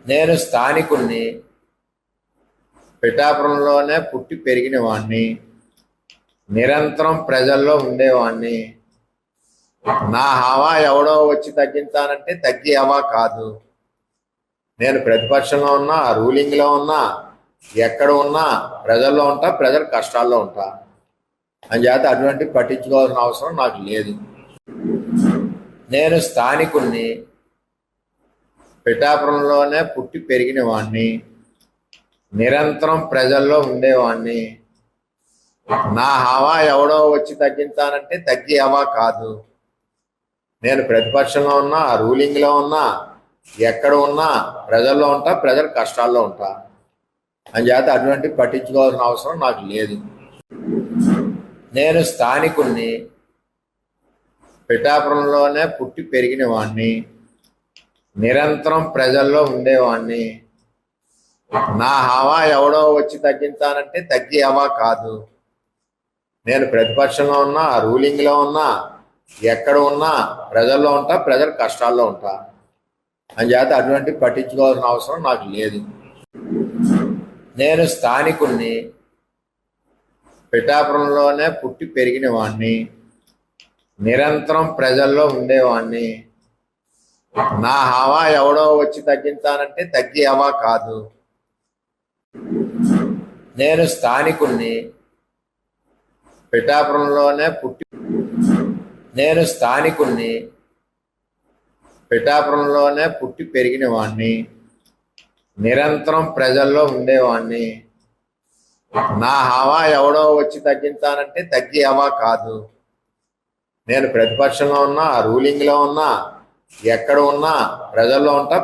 నేను స్థానికుణ్ణి, పిఠాపురంలోనే పుట్టి పెరిగిన వాణ్ణి, నిరంతరం ప్రజల్లో ఉండేవాణ్ణి. నా హవా ఎవడో వచ్చి తగ్గించానంటే తగ్గి హవా కాదు. నేను ప్రతిపక్షంలో ఉన్నా, రూలింగ్లో ఉన్నా, ఎక్కడ ఉన్నా ప్రజల్లో ఉంటా, ప్రజల కష్టాల్లో ఉంటా. అంచేత అటువంటి పట్టించుకోవాల్సిన అవసరం నాకు లేదు. నేను స్థానికుణ్ణి, పిఠాపురంలోనే పుట్టి పెరిగిన వాణ్ణి, నిరంతరం ప్రజల్లో ఉండేవాణ్ణి. నా హవా ఎవడో వచ్చి తగ్గించానంటే తగ్గి హవా కాదు. నేను ప్రతిపక్షంలో ఉన్నా, రూలింగ్లో ఉన్నా, ఎక్కడ ఉన్నా ప్రజల్లో ఉంటా, ప్రజల కష్టాల్లో ఉంటా. అంచేత అటువంటి పట్టించుకోవాల్సిన అవసరం నాకు లేదు. నేను స్థానికుణ్ణి, పిఠాపురంలోనే పుట్టి పెరిగిన వాణ్ణి, నిరంతరం ప్రజల్లో ఉండేవాణ్ణి. నా హవా ఎవడో వచ్చి తగ్గించానంటే తగ్గి హవా కాదు. నేను ప్రతిపక్షంలో ఉన్నా, రూలింగ్లో ఉన్నా, ఎక్కడ ఉన్నా ప్రజల్లో ఉంటా, ప్రజల కష్టాల్లో ఉంటా. అంచేత అటువంటి పట్టించుకోవాల్సిన అవసరం నాకు లేదు. నేను స్థానికుణ్ణి, పిఠాపురంలోనే పుట్టి పెరిగిన వాణ్ణి, నిరంతరం ప్రజల్లో ఉండేవాణ్ణి. నా హవా ఎవడో వచ్చి తగ్గించానంటే తగ్గి హవా కాదు. నేను స్థానికుణ్ణి, పిఠాపురంలోనే పుట్టి నేను స్థానికుణ్ణి, పిఠాపురంలోనే పుట్టి పెరిగిన వాణ్ణి, నిరంతరం ప్రజల్లో ఉండేవాణ్ణి. నా హవా ఎవడో వచ్చి తగ్గించానంటే తగ్గి హవా కాదు. నేను ప్రతిపక్షంలో ఉన్నా, రూలింగ్లో ఉన్నా, ఎక్కడ ఉన్నా ప్రజల్లో ఉంటా.